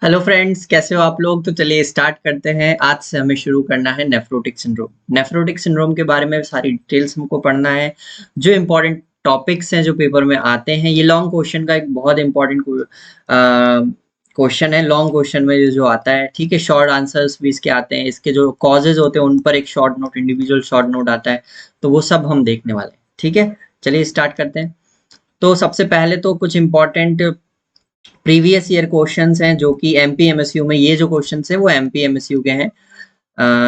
Hello friends, कैसे हो आप लोग। तो चलिए स्टार्ट करते हैं। आज से हमें शुरू करना है नेफ्रोटिक सिंड्रोम। नेफ्रोटिक सिंड्रोम के बारे में सारी डिटेल्स हमको पढ़ना है। जो इम्पोर्टेंट टॉपिक्स हैं जो पेपर में आते हैं, ये लॉन्ग क्वेश्चन का एक बहुत इंपॉर्टेंट क्वेश्चन है। लॉन्ग क्वेश्चन में ये जो आता है, ठीक है, शॉर्ट आंसर्स भी इसके आते हैं। इसके जो कॉजेज होते हैं उन पर एक short note, individual short note आता है। तो वो सब हम देखने वाले हैं, ठीक है। चलिए स्टार्ट करते हैं। तो सबसे पहले तो कुछ इंपॉर्टेंट प्रीवियस ईयर क्वेश्चंस हैं जो कि एमपीएमएसयू में, ये जो क्वेश्चंस हैं वो एमपीएमएसयू के हैं,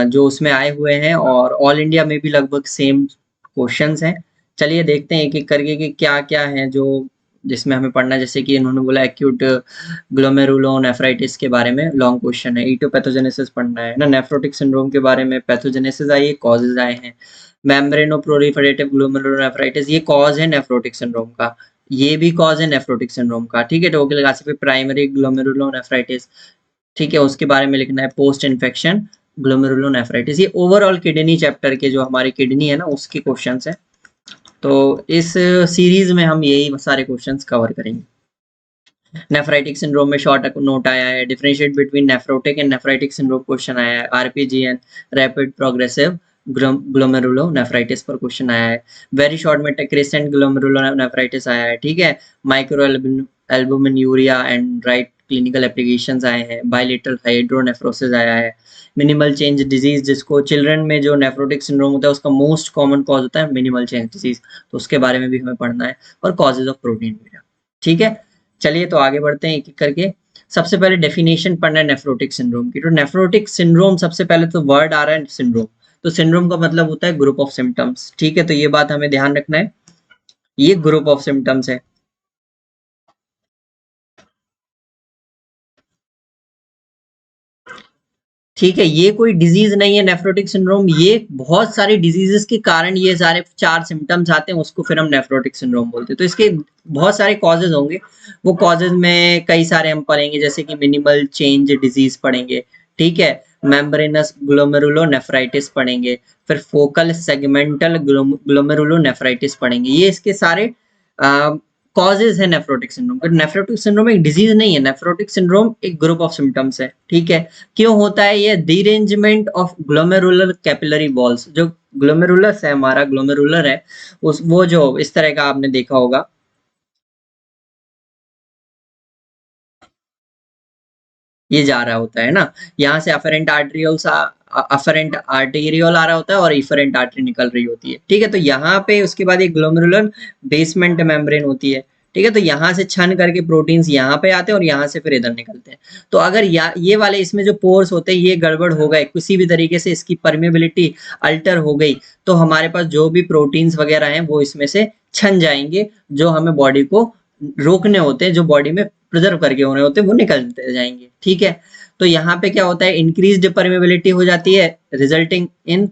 जो उसमें आए हुए हैं, और ऑल इंडिया में भी लगभग सेम क्वेश्चंस हैं। चलिए देखते हैं एक एक करके कि क्या क्या है जो जिसमें हमें पढ़ना है। जैसे कि इन्होंने बोला एक्यूट ग्लोमेरुलोनेफ्राइटिस के बारे में लॉन्ग क्वेश्चन है। ईटोपैथोजेनेसिस पढ़ना है ना। नेफ्रोटिक सिंड्रोम के बारे में पैथोजेनेसिस आई है, कॉजेज आए हैं। मेम्ब्रेनोप्रोलिफरेटिव ग्लोमेरुलोनेफ्राइटिस, ये कॉज है नेफ्रोटिक सिंड्रोम का। ये भी कॉज है नेफ्रोटिक सिंड्रोम का, ठीक है। टोके लगा सकते प्राइमरी ग्लोमेरुलोनेफ्राइटिस, ठीक है, उसके बारे में लिखना है। पोस्ट इन्फेक्शन ग्लोमेरुलोनेफ्राइटिस, ये ओवरऑल किडनी चैप्टर के, जो हमारी किडनी है ना, उसके क्वेश्चंस है। तो इस सीरीज में हम यही सारे क्वेश्चंस कवर करेंगे। नेफ्राइटिक सिंड्रोम में शॉर्ट नोट आया है। Differentiate between nephrotic and nephritic syndrome question आया है। आरपीजीएन, रैपिड प्रोग्रेसिव ग्लोमेरुलोनेफ्राइटिस पर क्वेश्चन आया है। वेरी शॉर्ट में क्रिसेंट ग्लोमेरुलोनेफ्राइटिस आया है, ठीक है। Micro albumin and right clinical applications आए हैं। बायलेटरल हाइड्रोनेफ्रोसिस आया है। मिनिमल चेंज डिजीज, जिसको चिल्ड्रन में जो नेफ्रोटिक सिंड्रोम होता है उसका मोस्ट कॉमन कॉज होता है मिनिमल चेंज डिजीज, तो उसके बारे में भी हमें पढ़ना है। और कॉजेज ऑफ प्रोटीन, ठीक है। चलिए तो आगे बढ़ते हैं एक एक करके। सबसे पहले डेफिनेशन पढ़ना है नेफ्रोटिक सिंड्रोम की। तो नेफ्रोटिक सिंड्रोम, सबसे पहले तो वर्ड आ रहा है सिंड्रोम। तो सिंड्रोम का मतलब होता है ग्रुप ऑफ सिम्टम्स, ठीक है। तो ये बात हमें ध्यान रखना है, ये ग्रुप ऑफ सिम्टम्स है। ठीक है, ये कोई डिजीज नहीं है नेफ्रोटिक सिंड्रोम। ये बहुत सारी डिजीजेस के कारण ये सारे चार सिम्टम्स आते हैं, उसको फिर हम नेफ्रोटिक सिंड्रोम बोलते हैं। तो इसके बहुत सारे कॉजेज होंगे। वो कॉजेज में कई सारे हम पढ़ेंगे, जैसे कि मिनिमल चेंज डिजीज पढ़ेंगे, ठीक है। मेम्ब्रेनस ग्लोमेरुलोनेफ्राइटिस पढ़ेंगे। फिर फोकल सेगमेंटल ग्लोमेरुलोनेफ्राइटिस पढ़ेंगे। ये इसके सारे कॉजेज है नेफ्रोटिक सिंड्रोम। नेफ्रोटिक सिंड्रोम एक डिजीज नहीं है, नेफ्रोटिक सिंड्रोम एक ग्रुप ऑफ सिम्टम्स है, ठीक है। क्यों होता है ये? Derangement of glomerular capillary walls, जो ग्लोमेरुलस है, हमारा ग्लोमेरुलर है, उस वो जो इस तरह का आपने देखा होगा, ये जा रहा होता है ना। यहाँ से अफरेंट आर्टेरियोल आ रहा होता है और इफरेंट आर्टरी निकल रही होती है, ठीक है। तो यहाँ पे उसके बाद एक ग्लोमेरुलर बेसमेंट मेम्ब्रेन होती है, ठीक है। तो यहाँ से छन करके प्रोटीन्स यहाँ पे आते हैं और यहाँ से फिर इधर निकलते हैं। तो अगर ये वाले इसमें जो पोर्स होते हैं ये गड़बड़ हो गए, किसी भी तरीके से इसकी परमेबिलिटी अल्टर हो गई, तो हमारे पास जो भी प्रोटीन्स वगैरह हैं वो इसमें से छन जाएंगे, जो हमें बॉडी को रोकने होते हैं, जो बॉडी में प्रिजर्व करके होने होते हैं, वो निकलते जाएंगे, ठीक है। तो यहाँ पे क्या होता है? इंक्रीज्ड परमेबिलिटी हो जाती है, रिजल्टिंग इन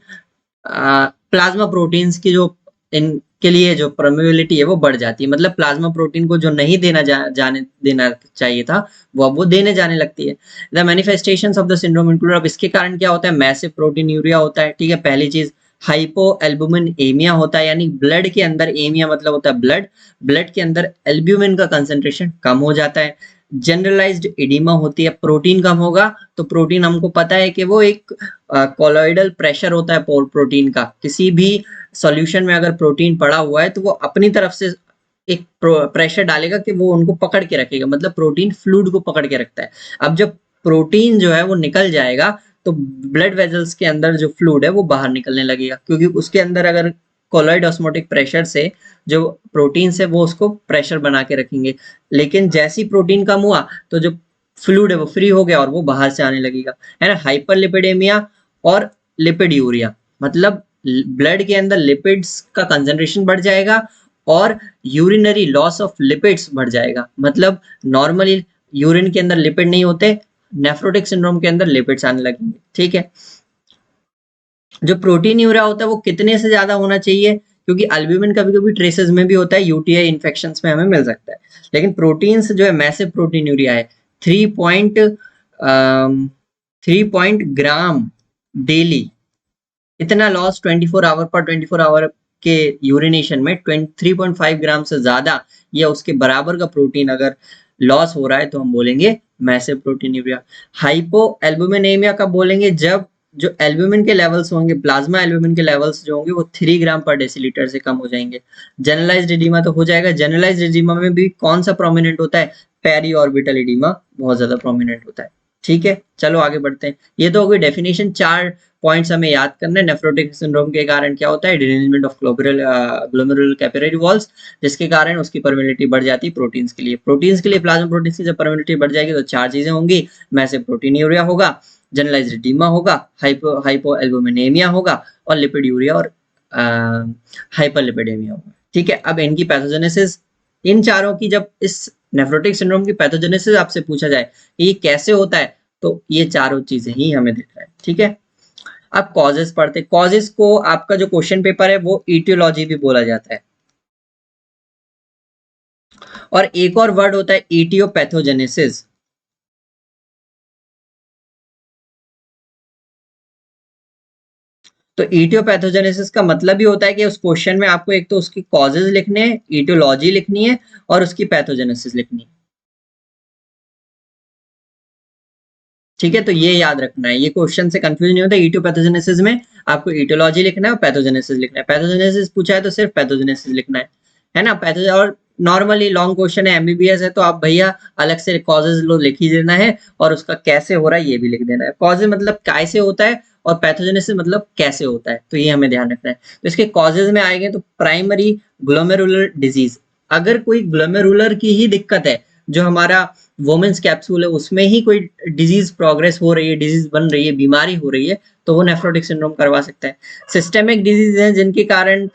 प्लाज्मा प्रोटीन्स की, जो इनके लिए जो परमेबिलिटी है वो बढ़ जाती है। मतलब प्लाज्मा प्रोटीन को जो नहीं जाने देना चाहिए था, वो अब वो देने जाने लगती है। The manifestations of the syndrome include, अब इसके कारण क्या होता है? मैसिव प्रोटीन यूरिया होता है, ठीक है, पहली चीज। हाइपो एल्बुमिन एमिया होता है, यानी ब्लड के अंदर, एमिया मतलब होता है ब्लड, ब्लड के अंदर एल्ब्यूमिन का कंसेंट्रेशन कम हो जाता है। जनरलाइज्ड एडिमा होती है, प्रोटीन कम होगा। तो प्रोटीन हमको पता है कि वो एक कोलॉइडल प्रेशर होता है प्रोटीन का। किसी भी सॉल्यूशन में अगर प्रोटीन पड़ा हुआ है तो वो अपनी तरफ से एक प्रेशर डालेगा कि वो उनको पकड़ के रखेगा, मतलब प्रोटीन फ्लूइड को पकड़ के रखता है। अब जब प्रोटीन जो है वो निकल जाएगा तो ब्लड वेजल्स के अंदर जो फ्लूइड है वो बाहर निकलने लगेगा, क्योंकि उसके अंदर अगर कोलॉइड ऑस्मोटिक प्रेशर से जो प्रोटीन है वो उसको प्रेशर बना के रखेंगे। लेकिन जैसी प्रोटीन कम हुआ तो जो फ्लूइड है वो फ्री हो गया और वो बाहर से आने लगेगा, है ना। हाइपरलिपिडेमिया और लिपिड्यूरिया, मतलब ब्लड के अंदर लिपिड्स का कंसंट्रेशन बढ़ जाएगा और यूरिनरी लॉस ऑफ लिपिड्स बढ़ जाएगा। मतलब नॉर्मली यूरिन के अंदर लिपिड नहीं होते, नेफ्रोटिक सिंड्रोम के अंदर लिपिड्स आने लगेंगे, ठीक है। जो प्रोटीन यूरिया होता है वो कितने से ज्यादा होना चाहिए? क्योंकि अल्ब्यूमिन कभी कभी ट्रेसेस में भी होता है, यूटीआई इन्फेक्शंस में हमें मिल सकता है। लेकिन प्रोटीन्स जो है, मैसिव प्रोटीन यूरिया है, 3 ग्राम डेली। इतना लॉस 24 आवर के यूरिनेशन में 3.5 ग्राम से ज्यादा या उसके बराबर का प्रोटीन अगर लॉस हो रहा है तो हम बोलेंगे मैसिव प्रोटीनूरिया। हाइपो एल्बुमिनेमिया कब बोलेंगे, जब जो एल्बुमिन के लेवल्स होंगे, प्लाज्मा एल्बुमिन के लेवल्स जो होंगे वो 3 ग्राम पर डेसीलीटर से कम हो जाएंगे। जनरलाइज्ड एडिमा तो हो जाएगा। जनरलाइज्ड एडिमा में भी कौन सा प्रोमिनेंट होता है, पेरी ऑर्बिटल एडिमा बहुत ज्यादा प्रोमिनेंट होता है। ठीक है, चलो आगे बढ़ते हैं। ये तो हो गई डेफिनेशन, 4 पॉइंट्स हमें याद करना है। नेफ्रोटिक सिंड्रोम के कारण क्या होता है, derangement of glomerular capillary walls, जिसके कारण उसकी परमिलिटी बढ़ जाती है प्रोटीन्स के लिए। प्रोटीन्स के लिए प्लाज्मा प्रोटीन्स की जब परमिलिटी बढ़ जाएगी तो 4 चीजें होंगी, मैसिव प्रोटीनूरिया होगा, जनरलाइज्ड एडिमा होगा, हाइपोएल्बुमिनेमिया होगा, और लिपिड्यूरिया और हाइपरलिपिडेमिया होगा। ठीक है, अब इनकी पैथोजेनेसिस, इन चारों की जब इस नेफ्रोटिक सिंड्रोम की पैथोजेनेसिस आपसे पूछा जाए कि ये कैसे होता है, तो ये चारों चीजें ही हमें देखना है। ठीक है, अब कॉजेस पढ़ते। कॉजेस को आपका जो क्वेश्चन पेपर है वो ईटियोलॉजी भी बोला जाता है, और एक और वर्ड होता है ईटियोपैथोजेनेसिस। तो ईटियोपैथोजेनेसिस का मतलब ही होता है कि उस क्वेश्चन में आपको एक तो उसकी कॉजेज लिखने हैं, ईटियोलॉजी लिखनी है, और उसकी पैथोजेनेसिस लिखनी है। ठीक है, तो ये याद रखना है, ये क्वेश्चन से कंफ्यूज नहीं होता। ईटियोपैथोजेनेसिस में आपको ईटियोलॉजी लिखना है और पैथोजेनेसिस लिखना है। पैथोजेनेसिस पूछा है तो सिर्फ पैथोजेनेसिस लिखना है ना। पैथोजेन, और नॉर्मली लॉन्ग क्वेश्चन है, एमबीबीएस है, तो आप भैया अलग से कॉजेज लो लिख ही देना है, और उसका कैसे हो रहा है ये भी लिख देना है। कॉजेज मतलब कैसे होता है, और पैथोजेनेसिस मतलब कैसे होता है, तो ये हमें ध्यान रखना है। तो इसके कॉजेज में आएंगे तो प्राइमरी ग्लोमेरुलर डिजीज, अगर कोई ग्लोमेरुलर की ही दिक्कत है, जो हमारा वोमेन्स कैप्सूल है उसमें ही कोई डिजीज प्रोग्रेस हो रही है, डिजीज बन रही है, बीमारी हो रही है, तो वो नेफ्रोटिक सिंड्रोम करवा सकता है। सिस्टेमिक डिजीज है जिनके कारण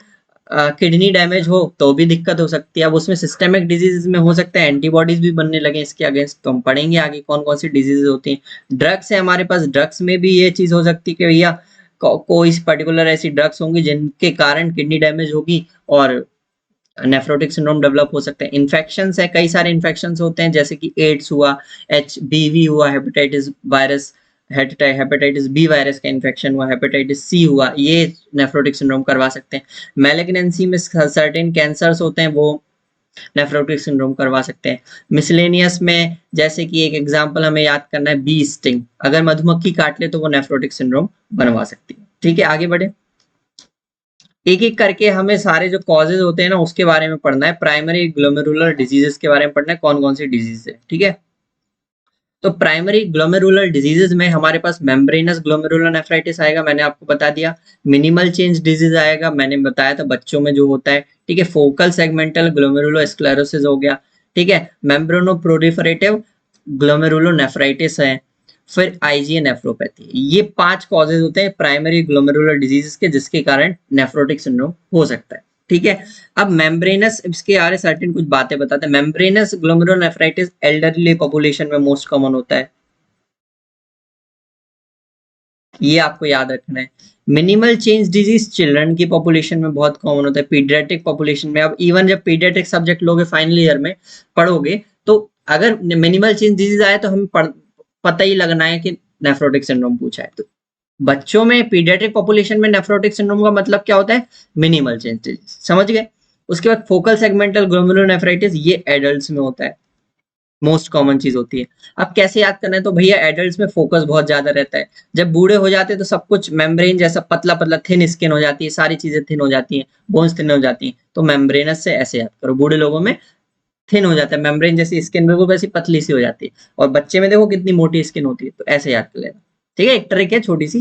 किडनी डैमेज हो तो भी दिक्कत हो सकती है। अब उसमें सिस्टेमिक डिजीज में हो सकता है एंटीबॉडीज भी बनने लगे इसके अगेंस्ट, तो हम पढ़ेंगे आगे कौन कौन सी डिजीज होती हैं। ड्रग्स है हमारे पास, ड्रग्स में भी ये चीज हो सकती है कि भैया कोई पर्टिकुलर ऐसी ड्रग्स होंगी जिनके कारण किडनी डैमेज होगी और नेफ्रोटिक सिंड्रोम डेवलप हो सकते हैं। इन्फेक्शंस है, कई सारे इन्फेक्शंस होते हैं, जैसे कि एड्स हुआ, एचबीवी हुआ, hepatitis virus, hepatitis B virus का इन्फेक्शन हुआ, हेपेटाइटिस सी हुआ, ये नेफ्रोटिक सिंड्रोम करवा सकते हैं। मैलिग्नेंसी में सर्टेन कैंसर्स होते हैं, वो नेफ्रोटिक सिंड्रोम करवा सकते हैं। मिसलेनियस में जैसे कि एक एग्जांपल हमें याद करना है, बी स्टिंग, अगर मधुमक्खी काट ले तो वो नेफ्रोटिक सिंड्रोम बनवा सकती है। ठीक है, आगे बढ़े। एक एक करके हमें सारे जो कॉजेज होते हैं ना उसके बारे में पढ़ना है। प्राइमरी ग्लोमेरुलर डिजीजेस के बारे में पढ़ना है, कौन कौन सी डिजीज है। ठीक है, तो प्राइमरी ग्लोमेरुलर डिजीजेस में हमारे पास मेम्ब्रेनस ग्लोमेरुलर नेफ्राइटिस आएगा, मैंने आपको बता दिया। मिनिमल चेंज डिजीज आएगा, मैंने बताया था बच्चों में जो होता है। ठीक है, फोकल सेगमेंटल ग्लोमेरुलो स्क्लेरोसिस हो गया। ठीक है, मेम्ब्रेनो प्रोलिफरेटिव ग्लोमेरुलो नेफ्राइटिस है। फिर आईजीए नेफ्रोपैथी, ये 5 कॉजेज होते हैं प्राइमरी ग्लोमेरुलर डिजीज के, जिसके कारण नेफ्रोटिक सिंड्रोम हो सकता है। ठीक है, अब मेम्ब्रेनस, इसके आरे सर्टेन कुछ बातें बताते हैं। मेम्ब्रेनस ग्लोमेरुलोनेफ्राइटिस एल्डरली पॉपुलेशन में मोस्ट कॉमन होता है, ये आपको याद रखना है। मिनिमल चेंज डिजीज चिल्ड्रन की पॉपुलेशन में बहुत कॉमन होता है, पीडियाट्रिक पॉपुलेशन में। अब इवन जब पीडियाट्रिक सब्जेक्ट लोगे फाइनल ईयर में पढ़ोगे, तो अगर मिनिमल चेंज डिजीज आए तो हमें पता ही लगना है कि नेफ्रोटिक सिंड्रोम पूछा है। तो बच्चों में पीडियाट्रिक पॉपुलेशन में नेफ्रोटिक सिंड्रोम का मतलब क्या होता है, मिनिमल चेंज डिजीज, समझ गए। उसके बाद फोकल सेगमेंटल ग्लोमेरुलोनेफ्राइटिस, ये एडल्ट्स में होता है, मोस्ट कॉमन चीज होती है। अब कैसे याद करना है, तो भैया एडल्ट्स में फोकस बहुत ज्यादा रहता है, जब बूढ़े हो जाते हैं तो सब कुछ मेम्ब्रेन जैसा पतला पतला थिन स्किन हो जाती है, सारी चीजें थिन हो जाती हैं, बोन्स थिन हो जाती हैं, तो मेम्ब्रेनस से ऐसे याद करो, बूढ़े लोगों में थिन हो जाता है, मेम्ब्रेन जैसी स्किन बिल्कुल वैसी पतली सी हो जाती है, और बच्चे में देखो कितनी मोटी स्किन होती है, तो ऐसे याद कर लेना। ठीक है, एक ट्रिक है छोटी सी,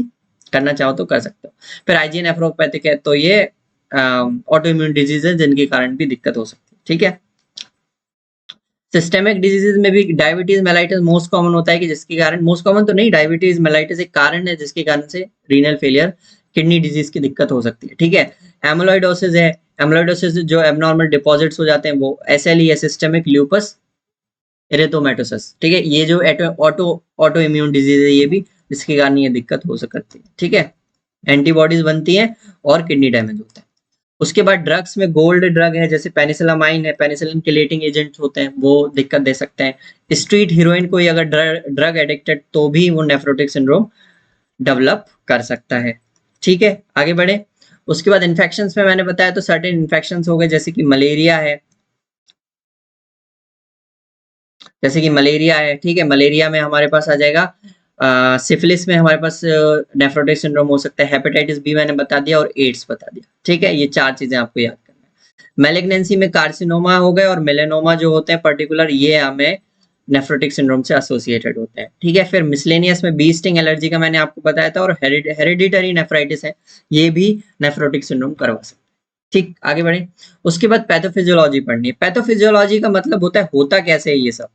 करना चाहो तो कर सकते हो। फिर आईजीए नेफ्रोपैथिक है, तो ये ऑटो इम्यून डिजीज है जिनके कारण भी दिक्कत हो सकती है। ठीक है, सिस्टेमिक डिजीजेज में भी डायबिटीज मेलाइटिस मोस्ट कॉमन होता है, कि जिसके कारण, मोस्ट कॉमन तो नहीं, डायबिटीज मेलाइटिस एक कारण है जिसके कारण से रीनल फेलियर, किडनी डिजीज की दिक्कत हो सकती है। ठीक है, एमोलॉइडोसिस है, एमोलॉइडोसिस जो एबनॉर्मल डिपॉजिट्स हो जाते हैं, वो एसएलई है, सिस्टेमिक ल्यूपस एरिथेमेटोसस। ठीक है, ये जो ऑटो ऑटो इम्यून डिजीज है, ये भी जिसके कारण ये दिक्कत हो सकती है। ठीक है, एंटीबॉडीज बनती हैं और किडनी डैमेज होता है। उसके बाद ड्रग्स में गोल्ड ड्रग है, जैसे पेनिसिलामाइन है, पेनिसिलिन किलेटिंग एजेंट्स होते हैं, वो दिक्कत दे सकते हैं। स्ट्रीट हीरोइन कोई अगर ड्रग एडिक्टेड, तो भी वो नेफ्रोटिक सिंड्रोम डेवलप कर सकता है। ठीक है, आगे बढ़े। उसके बाद इन्फेक्शंस में मैंने बताया, तो सर्टेन इन्फेक्शंस हो गए, जैसे कि मलेरिया है, जैसे कि मलेरिया है, ठीक है, मलेरिया में हमारे पास आ जाएगा, सिफिलिस में हमारे पास नेफ्रोटिक सिंड्रोम हो सकता है, हेपेटाइटिस बी मैंने बता दिया और एड्स बता दिया, ठीक है, ये 4 चीजें आपको याद करना है। मैलिग्नेंसी में कार्सिनोमा हो गए और मेलेनोमा जो होते हैं पर्टिकुलर, ये हमें नेफ्रोटिक सिंड्रोम से एसोसिएटेड होते हैं, ठीक है। फिर मिसलेनियस में बी स्टिंग एलर्जी का मैंने आपको बताया था, और हेरिडिटरी नेफ्राइटिस है, ये भी नेफ्रोटिक सिंड्रोम करवा सकते हैं। ठीक, आगे बढ़े। उसके बाद पैथोफिजियोलॉजी पढ़नी है। पैथोफिजियोलॉजी का मतलब होता है होता कैसे है ये सब,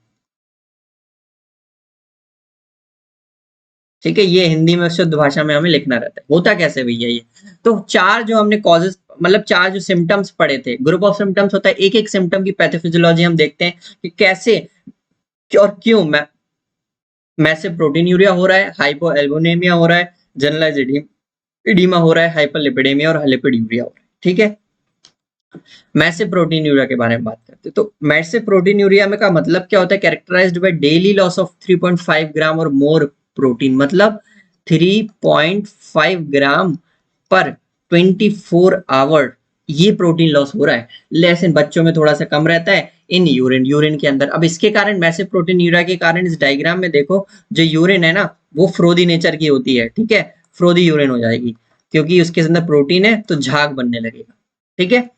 ठीक है, ये हिंदी में शुद्ध भाषा में हमें लिखना रहता है, होता कैसे भैया ये। तो 4 जो हमने कॉजेस, मतलब 4 जो सिम्टम्स पढ़े थे, ग्रुप ऑफ सिम्टम्स होता है, एक एक सिम्टम की पैथोफिजियोलॉजी हम देखते हैं कि कैसे और क्यों मैसिव प्रोटीन यूरिया हो रहा है, हाइपो एल्बुमिनिया हो रहा है, जनरलाइज्ड एडिमा हो रहा है, हाइपरलिपिडेमिया और लिपिड यूरिया हो रहा है, ठीक है। मैसिव प्रोटीन यूरिया के बारे में बात करते हैं, तो मैसिव प्रोटीन यूरिया में का मतलब क्या होता है, characterized by daily loss of 3.5 gram और मोर प्रोटीन, मतलब 3.5 ग्राम पर 24 आवर ये प्रोटीन लॉस हो रहा है। लेकिन बच्चों में थोड़ा सा कम रहता है इन यूरिन के अंदर। अब इसके कारण, मैसिव प्रोटीन यूरिया के कारण, इस डायग्राम में देखो, जो यूरिन है ना वो फ्रोदी नेचर की होती है, ठीक है, फ्रोदी यूरिन हो जाएगी, क्योंकि उसके अंदर प्रोटीन है तो झाग बनने लगेगा, ठीक है।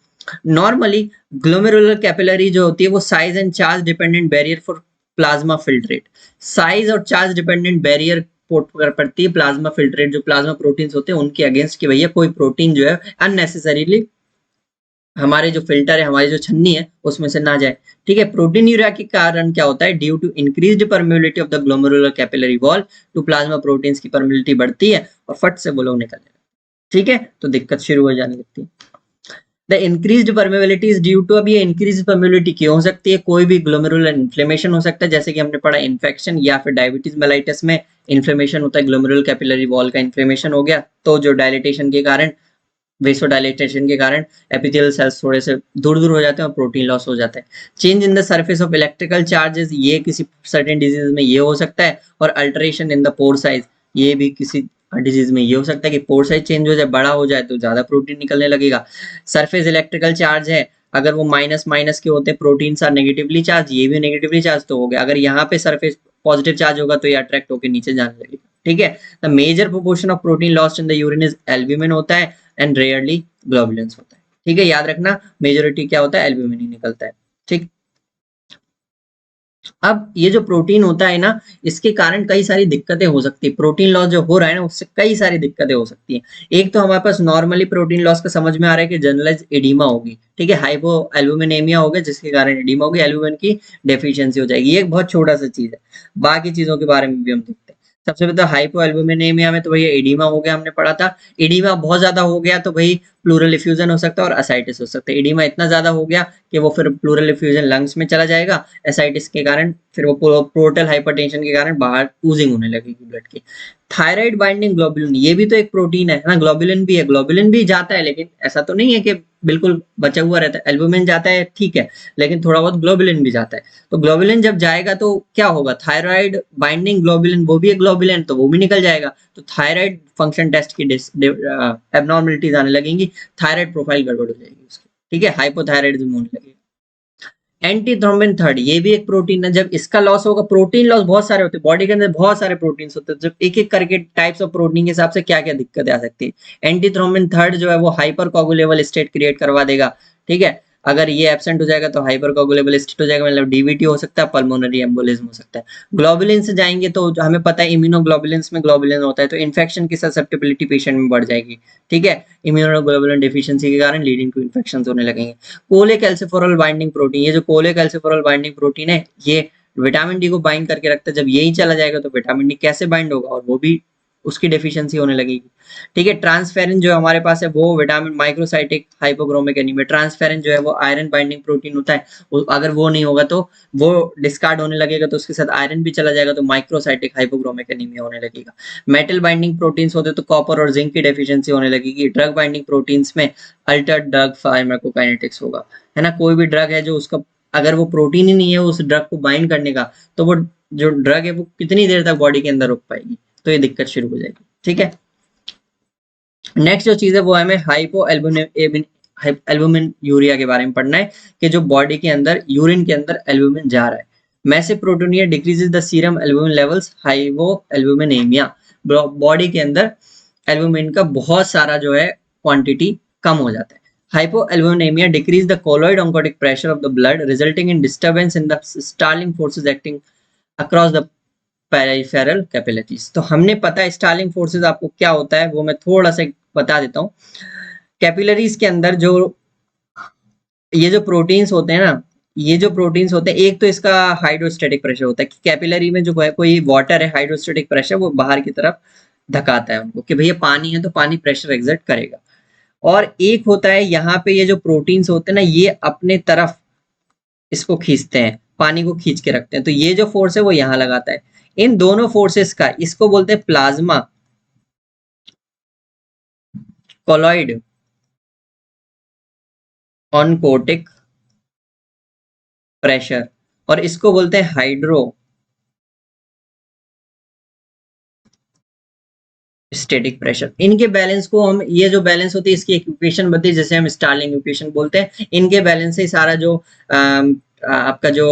नॉर्मली ग्लोमेरुलर कैपिलरी जो होती है वो size and charge dependent barrier for plasma filtrate, size और चार्ज डिपेंडेंट बैरियर पड़ती है प्लाज्मा फिल्ट्रेट, जो प्लाज्मा प्रोटीन्स होते हैं उनके अगेंस्ट, कि भैया कोई प्रोटीन जो है अननेसेसरीली हमारे जो फिल्टर है, हमारी जो छन्नी है उसमें से ना जाए, ठीक है। प्रोटीन यूरिया के कारण क्या होता है, due to increased permeability of the glomerular capillary wall to plasma proteins की परमेबिलिटी बढ़ती है और फट से वो लोग निकलने लगते हैं, ठीक है, तो दिक्कत शुरू हो जाने लगती है। The increased permeability is due to, अब ये इंक्रीज परमेबिलिटी क्यों हो सकती है, कोई भी ग्लोमेरुलर इन्फ्लेमेशन हो सकता है, जैसे कि हमने पढ़ा इन्फेक्शन, या फिर डायबिटीज मेलाइटिस में इन्फ्लेमेशन होता है, ग्लोमेरुलर कैपिलरी वॉल का इन्फ्लेमेशन हो गया, तो जो डायलिटेशन के कारण, वेसोडाइलेटेशन के कारण एपिथेलियल सेल्स थोड़े से दूर दूर हो जाते हैं और प्रोटीन लॉस हो जाता है। Change in the surface of electrical charges, ये किसी सर्टेन डिजीज में ये हो सकता है, और alteration in the pore size, ये भी किसी डिजीज में ये हो सकता है कि पोर साइज चेंज हो जाए, बड़ा हो जाए तो ज्यादा प्रोटीन निकलने लगेगा। सरफेस इलेक्ट्रिकल चार्ज है, अगर वो माइनस माइनस के होते हैं, प्रोटीन आर नेगेटिवली चार्ज, ये भी नेगेटिवली चार्ज तो हो गया, अगर यहाँ पे सरफेस पॉजिटिव चार्ज होगा तो ये अट्रैक्ट होकर नीचे जाने लगेगा, ठीक है। The major proportion of protein lost in the urine is albumin होता है एंड रेयरली ग्लोबुलिन्स होता है, ठीक है, याद रखना मेजोरिटी क्या होता है, एल्ब्यूमिन ही निकलता है, ठीक। अब ये जो प्रोटीन होता है ना, इसके कारण कई सारी दिक्कतें हो सकती है, प्रोटीन लॉस जो हो रहा है ना उससे कई सारी दिक्कतें हो सकती है। एक तो हमारे पास नॉर्मली प्रोटीन लॉस का समझ में आ रहा है कि जनरलाइज एडिमा होगी, ठीक है, हाइपो एल्बुमिनेमिया होगा जिसके कारण एडिमा होगी, एल्बुमिन की डेफिशिएंसी हो जाएगी, ये एक बहुत छोटा सा चीज है। बाकी चीजों के बारे में भी हम देखते हैं। सबसे पहले हाइपो एल्बुमिनेमिया में तो भैया एडिमा हो गया, हमने पढ़ा था, एडिमा बहुत ज्यादा हो गया तो भाई प्लूरल इफ्यूजन हो सकता है और असाइटिस हो सकता है। एडिमा इतना ज्यादा हो गया कि वो फिर प्लूरल इफ्यूजन लंग्स में चला जाएगा, एसाइटिस के कारण फिर वो पोर्टल हाइपरटेंशन के कारण बाहर ऊजिंग होने लगेगी ब्लड की। थायराइड बाइंडिंग ग्लोबुलिन, ये भी तो एक प्रोटीन है ना, ग्लोबुलिन भी है, ग्लोबुलिन भी जाता है, लेकिन ऐसा तो नहीं है कि बिल्कुल बचा हुआ रहता है, एल्बुमिन जाता है ठीक है, लेकिन थोड़ा बहुत ग्लोबुलिन भी जाता है। तो ग्लोबुलिन जब जाएगा तो क्या होगा, थायराइड बाइंडिंग ग्लोबुलिन, वो भी एक ग्लोबुलिन, तो वो भी निकल जाएगा, तो थायराइड फंक्शन टेस्ट की एबनॉर्मलिटीज आने लगेंगी, थायराइड प्रोफाइल गड़बड़ हो जाएगी उसकी, ठीक है, हाइपोथायराइडिज्म होने लगेगा। एंटी थ्रोम्बिन थर्ड, ये भी एक प्रोटीन है, जब इसका लॉस होगा, प्रोटीन लॉस बहुत सारे होते हैं बॉडी के अंदर, बहुत सारे प्रोटीन्स होते हैं, जब एक एक करके टाइप्स ऑफ प्रोटीन के हिसाब से क्या क्या दिक्कतें आ सकती है। एंटी थ्रोम्बिन थर्ड जो है वो हाइपर कोगुलेबल स्टेट क्रिएट करवा देगा, ठीक है, अगर ये एब्सेंट हो जाएगा तो हाइपर कोगुलेबल स्टेट हो जाएगा, मतलब डीवीटी हो सकता है, पल्मोनरी एम्बोलिज्म हो सकता है। ग्लोबुलिन से जाएंगे तो हमें पता है इम्यूनोग्लोबुलिन्स में ग्लोबुलिन होता है, तो इन्फेक्शन की ससेप्टेबिलिटी पेशेंट में बढ़ जाएगी, ठीक है, इम्यूनोग्लोबुलिन डिफिशियंसी के कारण लीडिंग टू इन्फेक्शन होने लगेंगे। कोलेकैल्सिफेरॉल बाइंडिंग प्रोटीन, ये जो कोलेकैल्सिफेरॉल बाइंडिंग प्रोटीन है ये विटामिन डी को बाइंड करके रखता है, जब यही चला जाएगा तो विटामिन डी कैसे बाइंड होगा, और वो भी उसकी डेफिशिएंसी होने लगेगी, ठीक है। ट्रांसफेरिन जो हमारे पास है वो vitamin microcytic hypochromic anaemia, transferrin जो है वो आयरन बाइंडिंग प्रोटीन होता है, अगर वो नहीं होगा तो वो डिस्कार्ड होने लगेगा, तो उसके साथ आयरन भी चला जाएगा, तो माइक्रोसाइटिक हाइपोक्रोमिक एनीमिया होने लगेगा। मेटल बाइंडिंग प्रोटीन्स होते तो कॉपर और जिंक की डेफिशिएंसी होने लगेगी। ड्रग बाइंडिंग प्रोटीन्स में अल्टर्ड ड्रग फार्माकोकाइनेटिक्स होगा, है ना, कोई भी ड्रग है जो उसका अगर वो प्रोटीन ही नहीं है उस ड्रग को बाइंड करने का, तो वो जो ड्रग है वो कितनी देर तक बॉडी के अंदर रुक पाएगी, तो ये दिक्कत शुरू हो जाएगी, ठीक है। नेक्स्ट जो चीज है वो हमें हाइपो एल्बुमिन यूरिया के बारे में पढ़ना है, कि जो बॉडी के अंदर यूरिन के अंदर एल्बुमिन जा रहा है। Massive proteinuria decreases the serum albumin levels, hypoalbuminemia, body के अंदर एल्बुमिन का बहुत सारा जो है क्वांटिटी कम हो जाता है। Hypoalbuminemia decrease the colloid oncotic pressure of the blood resulting in disturbance in the Starling forces acting across the peripheral capillaries. तो हमने पता है स्टार्लिंग फोर्सेस आपको क्या होता है, वो मैं थोड़ा सा बता देता हूँ। कैपिलरीज के अंदर जो ये जो प्रोटीन्स होते हैं ना, ये जो प्रोटीन्स होते हैं, एक तो इसका हाइड्रोस्टेटिक प्रेशर होता है कि कैपिलरी में जो कोई वाटर है, हाइड्रोस्टेटिक प्रेशर वो बाहर की तरफ धकाता है उनको कि भैया पानी है तो पानी प्रेशर एग्जर्ट करेगा। और एक होता है यहाँ पे ये जो प्रोटीन्स होते हैं ना, ये अपने तरफ इसको खींचते हैं, पानी को खींच के रखते हैं, तो ये जो फोर्स है वो यहाँ लगाता है। इन दोनों फोर्सेस का इसको बोलते हैं प्लाज्मा कोलॉइड ऑनकोटिक प्रेशर, और इसको बोलते हैं हाइड्रो स्टैटिक प्रेशर। इनके बैलेंस को हम, ये जो बैलेंस होती है इसकी एक इक्वेशन बनती है जैसे हम स्टार्लिंग इक्वेशन बोलते हैं। इनके बैलेंस से सारा जो आपका जो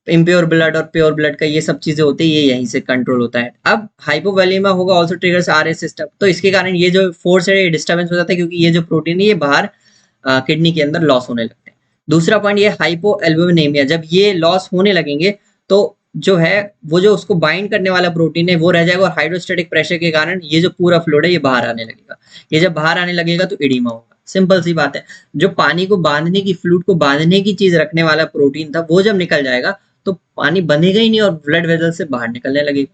इम्प्योर ब्लड और प्योर ब्लड का ये सब चीजें होती है, ये यहीं से कंट्रोल होता है। अब हाइपोवोलेमिया होगा ऑल्सो ट्रिगर्स आरएस सिस्टम, तो इसके कारण ये जो फोर्स है ये डिस्टर्बेंस हो जाता है क्योंकि ये जो प्रोटीन है ये बाहर किडनी के अंदर लॉस होने लगते हैं। दूसरा पॉइंट ये हाइपोएल्बुमिनेमिया, जब ये लॉस होने लगेंगे तो जो है वो जो उसको बाइंड करने वाला प्रोटीन है वो रह जाएगा, और हाइड्रोस्टेटिक प्रेशर के कारण ये जो पूरा फ्लूइड है ये बाहर आने लगेगा। ये जब बाहर आने लगेगा तो एडिमा होगा। सिंपल सी बात है, जो पानी को बांधने की, फ्लूइड को बांधने की चीज रखने वाला प्रोटीन था वो जब निकल जाएगा तो पानी बंधेगा ही नहीं और ब्लड वेसल से बाहर निकलने लगेगा।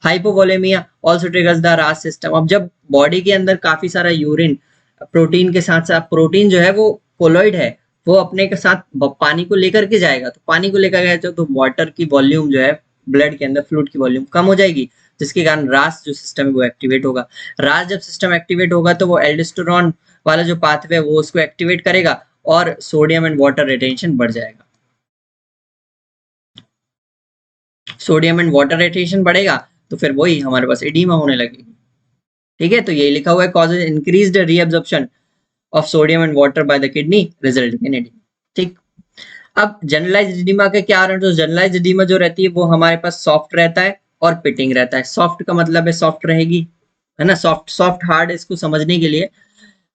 हाइपोवोलेमिया ऑल्सो ट्रिगर्स द रास सिस्टम। अब जब बॉडी के अंदर काफी सारा यूरिन प्रोटीन के साथ साथ, प्रोटीन जो है वो कोलॉइड है, वो अपने के साथ पानी को लेकर के जाएगा, तो पानी को लेकर गया तो वाटर की वॉल्यूम जो है ब्लड के अंदर, फ्लूइड की वॉल्यूम कम हो जाएगी, जिसके कारण रास जो सिस्टम है वो एक्टिवेट होगा। रास जब सिस्टम एक्टिवेट होगा तो वो एल्डोस्टेरोन वाला जो पाथवे है वो उसको एक्टिवेट करेगा और सोडियम एंड वाटर रिटेंशन बढ़ जाएगा। सोडियम एंड वाटर रिटेंशन बढ़ेगा तो फिर वही हमारे पास एडिमा होने लगेगी। ठीक है, तो ये लिखा हुआ है causes increased reabsorption of sodium and water by the kidney resulting in oedema. ठीक, अब जनरलाइज्ड एडिमा के क्या कारण, तो जनरलाइज्ड एडिमा जो रहती है वो हमारे पास सॉफ्ट रहता है और पिटिंग रहता है। सॉफ्ट का मतलब है सॉफ्ट रहेगी, है ना, सॉफ्ट सॉफ्ट हार्ड, इसको समझने के लिए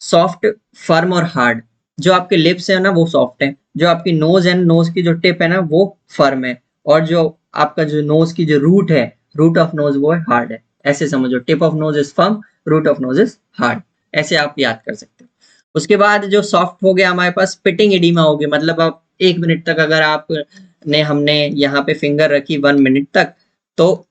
सॉफ्ट, फर्म और हार्ड। जो आपके लिप्स है ना वो सॉफ्ट है, जो आपकी नोज है, नोज की जो टिप है ना वो फर्म है, और जो आपका जो नोज की जो रूट है, रूट ऑफ नोज वो है हार्ड है। ऐसे समझो, tip of nose is firm, root of nose is hard, ऐसे आप याद कर सकते हो। उसके बाद जो सॉफ्ट हो गया हमारे पास पिटिंग एडिमा होगी, मतलब आप 1 मिनट तक अगर आप ने हमने यहाँ पे फिंगर रखी 1 मिनट तक, तो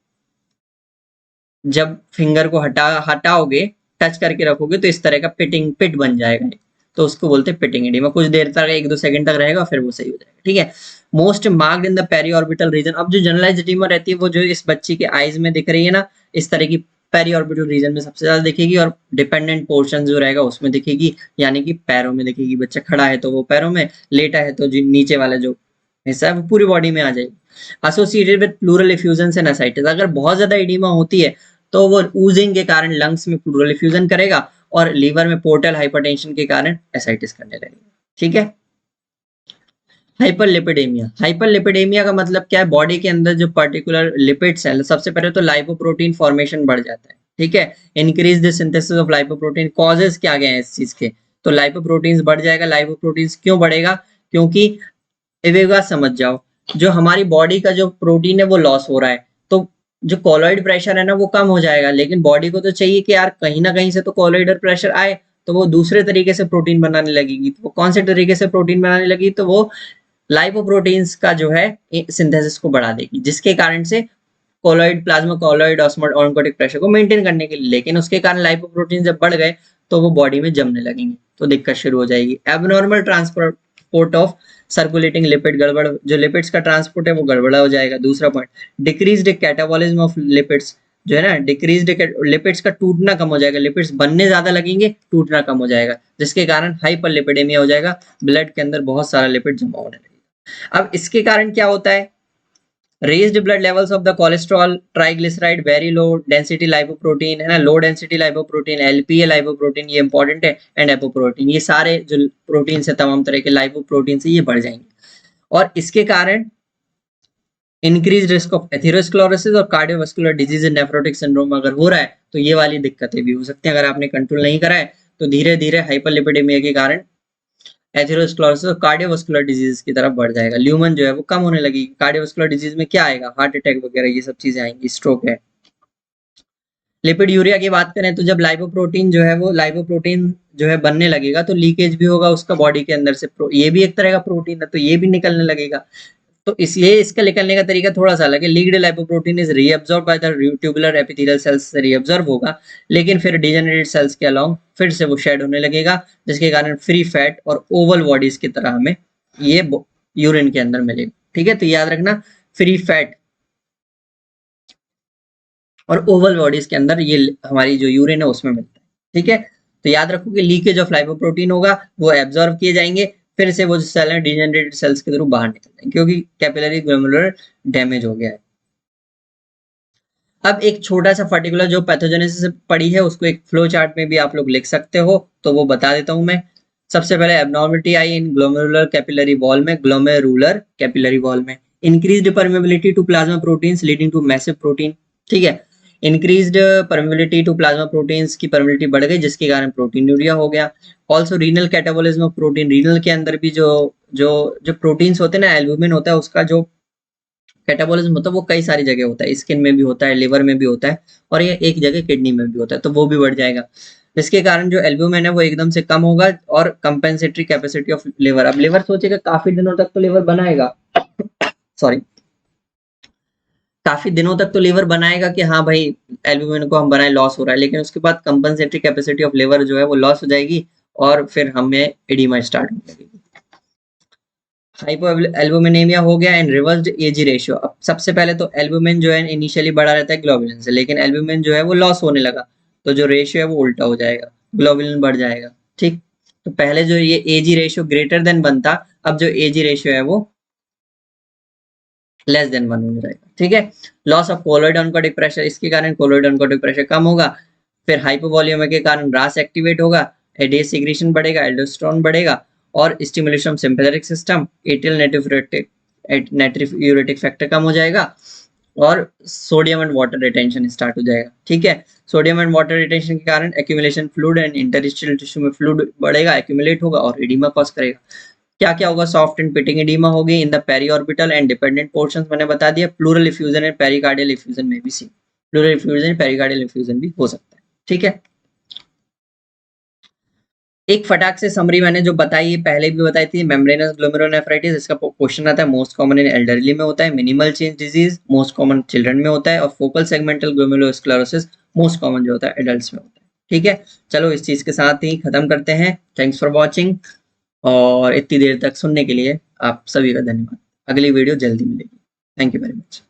जब फिंगर को हटाओगे, टच करके रखोगे तो इस तरह का पिट बन जाएगा, तो उसको बोलते हैं पिटिंग एडिमा। कुछ देर तक, 1-2 सेकंड तक रहेगा फिर वो सही हो जाएगा। ठीक है, most marked in the periorbital region. अब जो जनरलाइज्ड एडिमा रहती है वो जो इस बच्चे के आईज में दिख रही है ना, इस तरह की पेरीऑर्बिटल रीजन में सबसे ज्यादा दिखेगी, और डिपेंडेंट पोर्शन जो रहेगा उसमें दिखेगी, यानी कि पैरों में दिखेगी। बच्चा खड़ा है तो वो पैरों में, लेटा है तो जो नीचे वाला जो हिस्सा है वो पूरी बॉडी में आ जाएगी। Associated with plural effusion and ascites. अगर बहुत ज्यादा एडिमा होती है तो वो ऊजिंग के कारण लंग्स में प्लूरल इफ्यूजन करेगा और लीवर में पोर्टल हाइपरटेंशन के कारण एसाइटिस करने लगेगा। ठीक है, हाइपरलिपिडेमिया। हाइपरलिपिडेमिया का मतलब क्या है, बॉडी के अंदर जो पर्टिकुलर लिपिड्स है, सबसे पहले तो लाइपोप्रोटीन फॉर्मेशन बढ़ जाता है। ठीक है, increase the synthesis of lipoprotein. Causes क्या गए हैं इस चीज के, तो लाइपोप्रोटीन्स बढ़ जाएगा। लाइपोप्रोटीन्स क्यों बढ़ेगा, क्योंकि एक बात समझ जाओ, जो हमारी बॉडी का जो प्रोटीन है वो लॉस हो रहा है, तो जो कोलॉइड प्रेशर है ना वो कम हो जाएगा, लेकिन बॉडी को तो चाहिए कि यार कहीं ना कहीं से तो कोलॉइडल प्रेशर आए, तो वो दूसरे तरीके से प्रोटीन बनाने लगेगी। तो वो कौन से तरीके से प्रोटीन बनाने लगी, तो वो लाइपोप्रोटीन्स का जो है सिंथेसिस को बढ़ा देगी, जिसके कारण से colloid, plasma colloid osmotic pressure को मेंटेन करने के लिए। लेकिन उसके कारण लाइपोप्रोटीन जब बढ़ गए तो वो बॉडी में जमने लगेंगे, तो दिक्कत शुरू हो जाएगी। Abnormal transport of circulating lipid, गड़बड़, जो लिपिड्स का ट्रांसपोर्ट है वो गड़बड़ा हो जाएगा। दूसरा point, decreased catabolism of lipids, जो है ना, डिक्रीज्ड लिपिड्स का टूटना कम हो जाएगा, लिपिड्स बनने ज्यादा लगेंगे, टूटना कम हो जाएगा, जिसके कारण हाइपरलिपिडेमिया हो जाएगा, ब्लड के अंदर बहुत सारा लिपिड जमा होने लगेगा। अब इसके कारण क्या होता है, raised blood levels of the cholesterol, triglyceride, very low density lipoprotein, है ना, low density lipoprotein, LPA lipoprotein, ये इंपॉर्टेंट है, एंड एपोप्रोटीन, ये सारे जो प्रोटीन है, तमाम तरह के लाइपोप्रोटीन से ये बढ़ जाएंगे। और इसके कारण इंक्रीज रिस्क ऑफ एथेरोस्क्लेरोसिस और कार्डियोवास्कुलर डिजीज नेफ्रोटिक सिंड्रोम अगर हो रहा है तो ये वाली दिक्कतें भी हो सकती हैं। अगर आपने कंट्रोल नहीं करा है तो धीरे धीरे हाइपरलिपिडेमिया के कारण एथेरोस्क्लेरोसिस और कार्डियोवास्कुलर डिजीज की तरफ बढ़ जाएगा। ल्यूमन जो है वो कम होने लगेगी। कार्डियोवास्कुलर डिजीज में क्या आएगा, हार्ट अटैक वगैरह ये सब चीजें आएंगी, स्ट्रोक है। लिपिड यूरिया की बात करें तो जब लाइपोप्रोटीन जो है वो लाइपोप्रोटीन जो है बनने लगेगा तो लीकेज भी होगा उसका बॉडी के अंदर से। ये भी एक तरह का प्रोटीन है तो ये भी निकलने लगेगा। तो इसलिए इसका निकलने का तरीका थोड़ा सा अलग है। Leaked lipoprotein is reabsorb by the tubular epithelial cells से रीअब्सॉर्ब होगा, लेकिन फिर डिजेनरेटेड सेल्स के अलोंग फिर से वो शेड होने लगेगा, जिसके कारण फ्री फैट और ओवल बॉडीज की तरह हमें ये यूरिन के अंदर मिलेगा। ठीक है, तो याद रखना फ्री फैट और ओवल बॉडीज के अंदर ये हमारी जो यूरिन है उसमें मिलता है। ठीक है, तो याद रखो कि लीकेज ऑफ लाइपोप्रोटीन होगा, वो एब्जॉर्ब किए जाएंगे, फिर से वो सेल है डिजेनरेटेड सेल्स के थ्रू बाहर निकल जाएंगे क्योंकि कैपिलरी ग्लोमेरुलर डैमेज हो गया है। अब एक छोटा सा पर्टिकुलर जो पैथोजेनेसिस पड़ी है उसको एक फ्लो चार्ट में भी आप लोग लिख सकते हो, तो वो बता देता हूं मैं। सबसे पहले abnormality I in glomerular capillary wall में, ग्लोमेरुलर कैपिलरी वॉल में increased permeability to plasma proteins leading to massive protein. ठीक है, increased permeability to plasma proteins की परमेबिलिटी बढ़ गई जिसके कारण प्रोटीन यूरिया हो गया। Also renal catabolism of protein, renal के अंदर भी जो जो जो प्रोटीन्स होते हैं ना, एल्बुमिन होता है, उसका जो कैटाबॉलिज्म होता है वो कई सारी जगह होता है, स्किन में भी होता है, लिवर में भी होता है और ये एक जगह किडनी में भी होता है, तो वो भी बढ़ जाएगा। जिसके कारण जो एल्ब्यूमिन है वो एकदम से कम होगा और कंपेंसेटरी कैपेसिटी ऑफ लिवर, अब लिवर सोचेगा काफी दिनों तक तो लिवर बनाएगा सॉरी काफी दिनों तक तो लिवर बनाएगा कि हाँ भाई एल्ब्यूमिन को हम बनाए, लॉस हो रहा है, लेकिन उसके बाद कंपेंसेटरी कैपेसिटी ऑफ लिवर जो है वो लॉस हो जाएगी और फिर हमें एडिमा स्टार्ट होने लगेगी। हाइपो एल्बुमिनेमिया हो गया एंड रिवर्स्ड एजी रेशियो। अब सबसे पहले तो एल्बुमिन जो है इनिशियली बढ़ा रहता है ग्लोबुलिन से, लेकिन एल्बुमिन जो है वो लॉस होने लगा तो जो रेशियो है वो उल्टा हो जाएगा, ग्लोबुलिन बढ़ जाएगा। ठीक, तो पहले जो ये एजी रेशियो ग्रेटर देन बनता, अब जो एजी रेशियो है वो लेस देन 1 हो जाएगा। ठीक है, loss of colloid oncotic pressure, इसके कारण कोलोइड ऑनकोटिक प्रेशर कम होगा। फिर हाइपोवॉल्यूमिया के कारण रास एक्टिवेट होगा, एडीएस सीक्रेशन बढ़ेगा, एल्डोस्टेरोन बढ़ेगा और stimulation of sympathetic system, atrial natriuretic factor कम हो जाएगा और sodium and water retention start हो जाएगा। ठीक है, सोडियम एंड वाटर रिटेंशन के कारण accumulation fluid and interstitial tissue में फ्लूइड बढ़ेगा, एक्यूमुलेट होगा और एडिमा कॉज करेगा। क्या क्या होगा, सॉफ्ट एंड पिटिंग एडिमा होगी in the periorbital and dependent portions, मैंने बता दिया। Pleural effusion and pericardial effusion में भी C, pleural effusion pericardial effusion भी हो सकता है। ठीक है, एक फटाक से समरी मैंने जो बताई है पहले भी बताई थी, मेम्ब्रेनस ग्लोमेरुलोनेफ्राइटिस, इसका क्वेश्चन आता है, मोस्ट कॉमन इन एल्डरली में होता है, minimal change disease most common children में होता है और फोकल सेगमेंटल ग्लोमेरुलोस्क्लेरोसिस मोस्ट कॉमन जो होता है एडल्ट्स में होता है। ठीक है, चलो इस चीज के साथ ही खत्म करते हैं। थैंक्स फॉर वॉचिंग और इतनी देर तक सुनने के लिए आप सभी का धन्यवाद। अगली वीडियो जल्दी मिलेगी। Thank you very much.